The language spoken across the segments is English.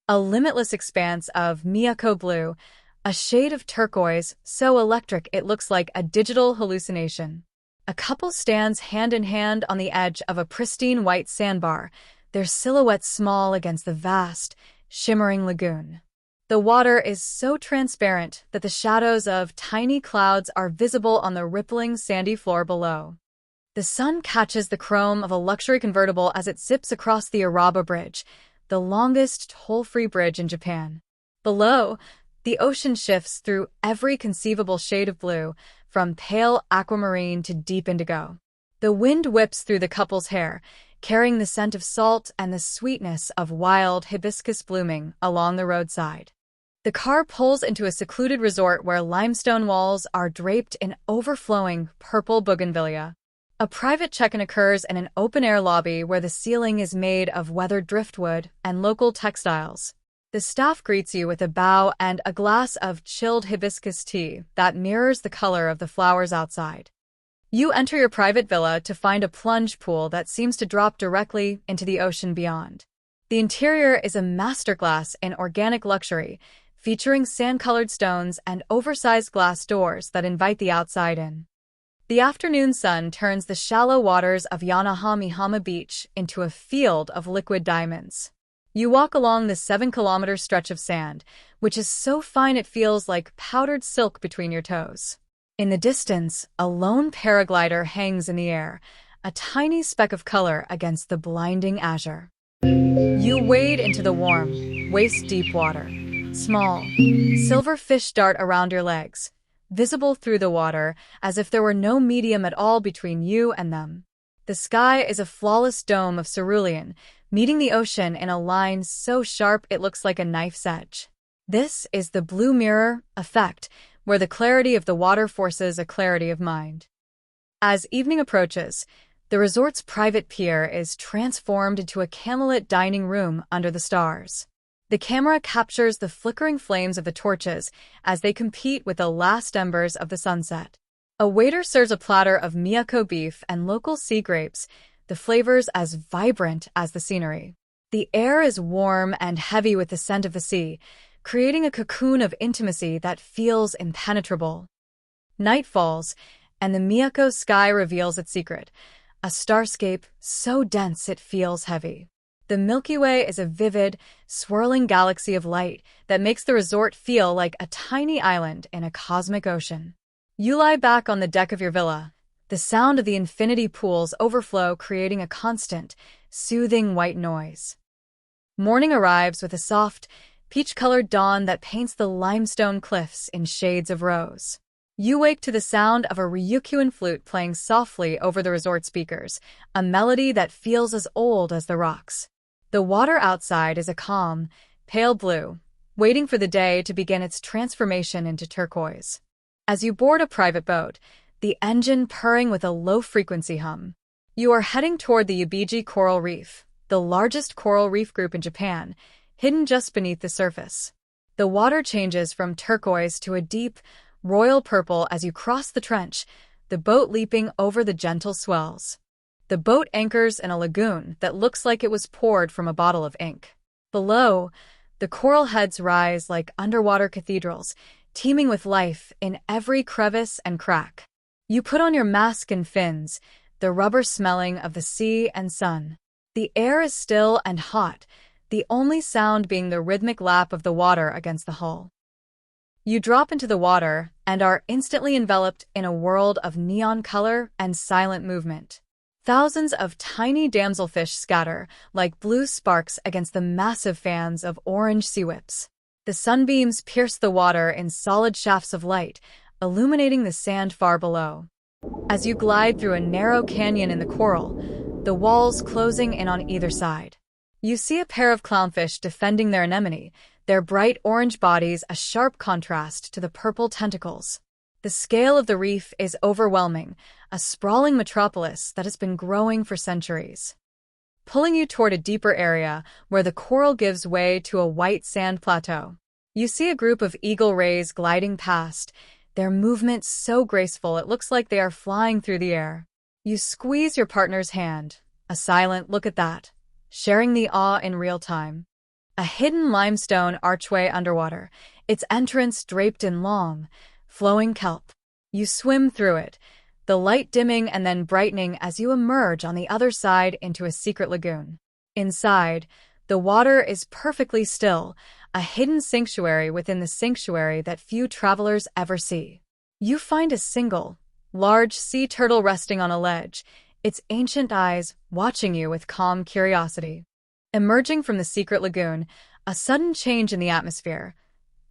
A limitless expanse of Miyako Blue, a shade of turquoise so electric it looks like a digital hallucination. A couple stands hand in hand on the edge of a pristine white sandbar, their silhouettes small against the vast, shimmering lagoon. The water is so transparent that the shadows of tiny clouds are visible on the rippling sandy floor below. The sun catches the chrome of a luxury convertible as it zips across the Irabu Bridge, the longest toll-free bridge in Japan. Below, the ocean shifts through every conceivable shade of blue, from pale aquamarine to deep indigo. The wind whips through the couple's hair, carrying the scent of salt and the sweetness of wild hibiscus blooming along the roadside. The car pulls into a secluded resort where limestone walls are draped in overflowing purple bougainvillea. A private check-in occurs in an open-air lobby where the ceiling is made of weathered driftwood and local textiles. The staff greets you with a bow and a glass of chilled hibiscus tea that mirrors the color of the flowers outside. You enter your private villa to find a plunge pool that seems to drop directly into the ocean beyond. The interior is a masterclass in organic luxury, featuring sand-colored stones and oversized glass doors that invite the outside in. The afternoon sun turns the shallow waters of Yonaha Maehama Beach into a field of liquid diamonds. You walk along the 7-kilometer stretch of sand, which is so fine it feels like powdered silk between your toes. In the distance, a lone paraglider hangs in the air, a tiny speck of color against the blinding azure. You wade into the warm, waist-deep water. Small, silver fish dart around your legs, visible through the water as if there were no medium at all between you and them. The sky is a flawless dome of cerulean, meeting the ocean in a line so sharp it looks like a knife's edge. This is the blue mirror effect, where the clarity of the water forces a clarity of mind. As evening approaches, the resort's private pier is transformed into a candlelit dining room under the stars. The camera captures the flickering flames of the torches as they compete with the last embers of the sunset. A waiter serves a platter of Miyako beef and local sea grapes, the flavors as vibrant as the scenery. The air is warm and heavy with the scent of the sea, creating a cocoon of intimacy that feels impenetrable. Night falls, and the Miyako sky reveals its secret, a starscape so dense it feels heavy. The Milky Way is a vivid, swirling galaxy of light that makes the resort feel like a tiny island in a cosmic ocean. You lie back on the deck of your villa, the sound of the infinity pools overflow creating a constant, soothing white noise. Morning arrives with a soft, peach-colored dawn that paints the limestone cliffs in shades of rose. You wake to the sound of a Ryukyuan flute playing softly over the resort speakers, a melody that feels as old as the rocks. The water outside is a calm, pale blue, waiting for the day to begin its transformation into turquoise. As you board a private boat, the engine purring with a low-frequency hum, you are heading toward the Ubiji Coral Reef, the largest coral reef group in Japan, hidden just beneath the surface. The water changes from turquoise to a deep, royal purple as you cross the trench, the boat leaping over the gentle swells. The boat anchors in a lagoon that looks like it was poured from a bottle of ink. Below, the coral heads rise like underwater cathedrals, teeming with life in every crevice and crack. You put on your mask and fins, the rubber smelling of the sea and sun. The air is still and hot, the only sound being the rhythmic lap of the water against the hull. You drop into the water and are instantly enveloped in a world of neon color and silent movement. Thousands of tiny damselfish scatter like blue sparks against the massive fans of orange sea whips. The sunbeams pierce the water in solid shafts of light, illuminating the sand far below. As you glide through a narrow canyon in the coral, the walls closing in on either side, you see a pair of clownfish defending their anemone, their bright orange bodies a sharp contrast to the purple tentacles. The scale of the reef is overwhelming, a sprawling metropolis that has been growing for centuries. Pulling you toward a deeper area where the coral gives way to a white sand plateau. You see a group of eagle rays gliding past, their movements so graceful it looks like they are flying through the air. You squeeze your partner's hand, a silent look at that, sharing the awe in real time. A hidden limestone archway underwater, its entrance draped in long, flowing kelp. You swim through it, the light dimming and then brightening as you emerge on the other side into a secret lagoon. Inside, the water is perfectly still, a hidden sanctuary within the sanctuary that few travelers ever see. You find a single, large sea turtle resting on a ledge, its ancient eyes watching you with calm curiosity. Emerging from the secret lagoon, a sudden change in the atmosphere.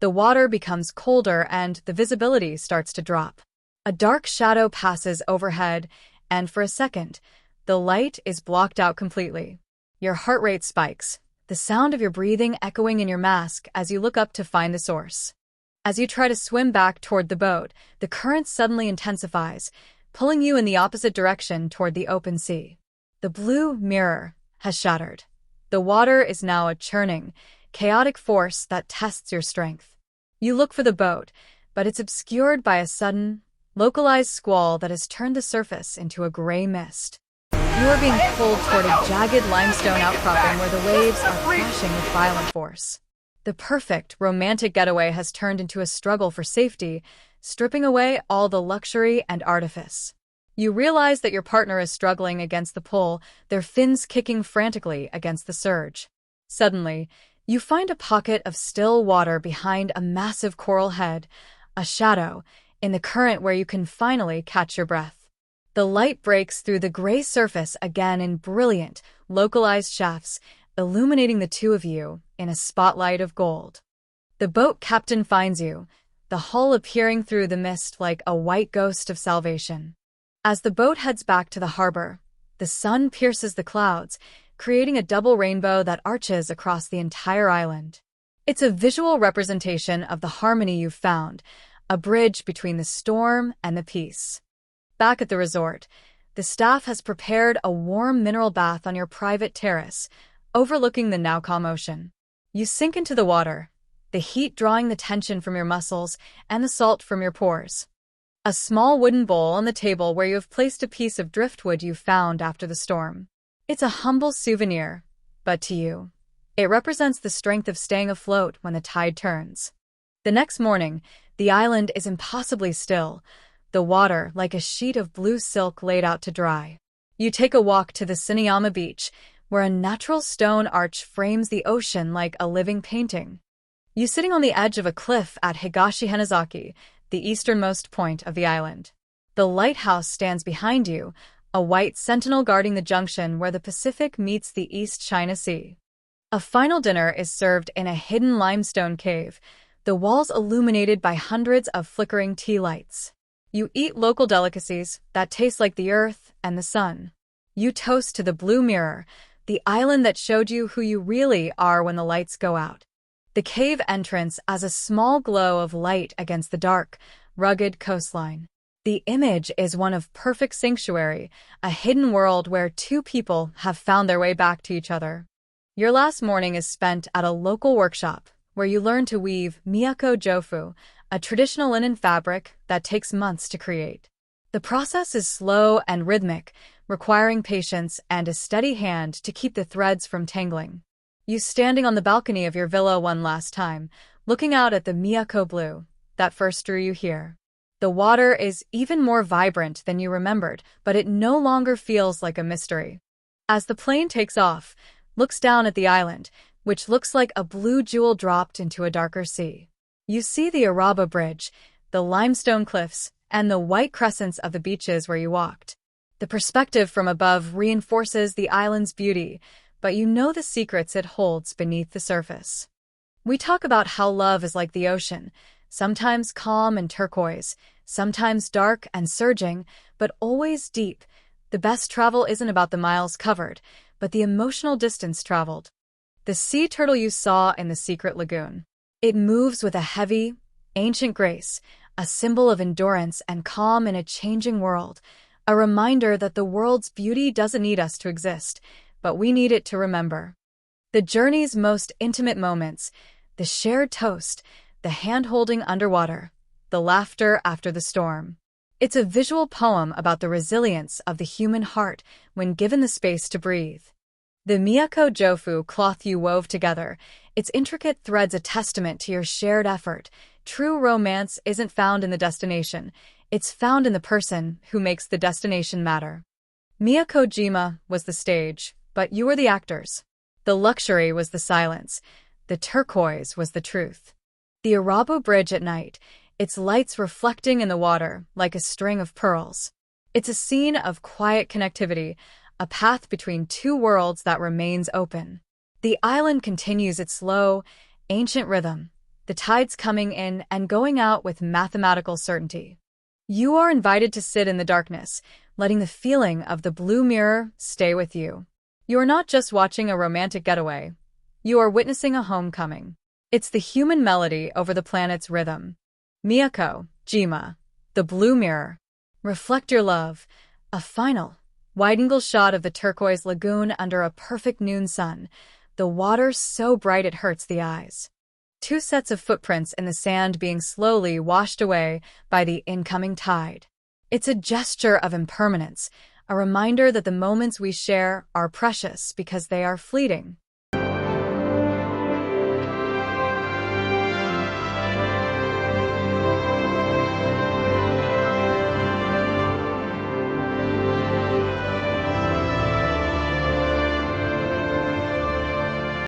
The water becomes colder and the visibility starts to drop. A dark shadow passes overhead, and for a second, the light is blocked out completely. Your heart rate spikes, the sound of your breathing echoing in your mask as you look up to find the source. As you try to swim back toward the boat, the current suddenly intensifies, pulling you in the opposite direction toward the open sea. The blue mirror has shattered. The water is now a churning, chaotic force that tests your strength. You look for the boat, but it's obscured by a sudden, localized squall that has turned the surface into a gray mist. You are being pulled toward a jagged limestone outcropping where the waves are crashing with violent force. The perfect, romantic getaway has turned into a struggle for safety, stripping away all the luxury and artifice. You realize that your partner is struggling against the pull, their fins kicking frantically against the surge. Suddenly, you find a pocket of still water behind a massive coral head, a shadow, in the current where you can finally catch your breath. The light breaks through the gray surface again in brilliant, localized shafts, illuminating the two of you in a spotlight of gold. The boat captain finds you, the hull appearing through the mist like a white ghost of salvation. As the boat heads back to the harbor, the sun pierces the clouds, creating a double rainbow that arches across the entire island. It's a visual representation of the harmony you've found, a bridge between the storm and the peace. Back at the resort, the staff has prepared a warm mineral bath on your private terrace, overlooking the now calm ocean. You sink into the water, the heat drawing the tension from your muscles and the salt from your pores. A small wooden bowl on the table where you have placed a piece of driftwood you found after the storm. It's a humble souvenir, but to you, it represents the strength of staying afloat when the tide turns. The next morning, the island is impossibly still, the water like a sheet of blue silk laid out to dry. You take a walk to the Yonaha Beach, where a natural stone arch frames the ocean like a living painting. You sitting on the edge of a cliff at Higashi Henazaki, the easternmost point of the island. The lighthouse stands behind you, a white sentinel guarding the junction where the Pacific meets the East China Sea. A final dinner is served in a hidden limestone cave, the walls illuminated by hundreds of flickering tea lights. You eat local delicacies that taste like the earth and the sun. You toast to the blue mirror, the island that showed you who you really are when the lights go out. The cave entrance as a small glow of light against the dark, rugged coastline. The image is one of perfect sanctuary, a hidden world where two people have found their way back to each other. Your last morning is spent at a local workshop, where you learn to weave Miyako-jima, a traditional linen fabric that takes months to create. The process is slow and rhythmic, requiring patience and a steady hand to keep the threads from tangling. You standing on the balcony of your villa one last time, looking out at the Miyako Blue that first drew you here. The water is even more vibrant than you remembered, but it no longer feels like a mystery. As the plane takes off, looks down at the island, which looks like a blue jewel dropped into a darker sea. You see the Irabu Bridge, the limestone cliffs, and the white crescents of the beaches where you walked. The perspective from above reinforces the island's beauty, but you know the secrets it holds beneath the surface. We talk about how love is like the ocean, sometimes calm and turquoise, sometimes dark and surging, but always deep. The best travel isn't about the miles covered, but the emotional distance traveled. The sea turtle you saw in the secret lagoon. It moves with a heavy, ancient grace, a symbol of endurance and calm in a changing world, a reminder that the world's beauty doesn't need us to exist, but we need it to remember. The journey's most intimate moments, the shared toast, the hand-holding underwater, the laughter after the storm. It's a visual poem about the resilience of the human heart when given the space to breathe. The Miyako-jofu cloth you wove together, its intricate threads a testament to your shared effort. True romance isn't found in the destination, it's found in the person who makes the destination matter. Miyako-jima was the stage, but you were the actors. The luxury was the silence, the turquoise was the truth. The Irabu Bridge at night, its lights reflecting in the water like a string of pearls. It's a scene of quiet connectivity, a path between two worlds that remains open. The island continues its slow, ancient rhythm, the tides coming in and going out with mathematical certainty. You are invited to sit in the darkness, letting the feeling of the blue mirror stay with you. You are not just watching a romantic getaway, you are witnessing a homecoming. It's the human melody over the planet's rhythm. Miyako-jima, the blue mirror. Reflect your love, a final, wide-angle shot of the turquoise lagoon under a perfect noon sun, the water so bright it hurts the eyes. Two sets of footprints in the sand being slowly washed away by the incoming tide. It's a gesture of impermanence, a reminder that the moments we share are precious because they are fleeting.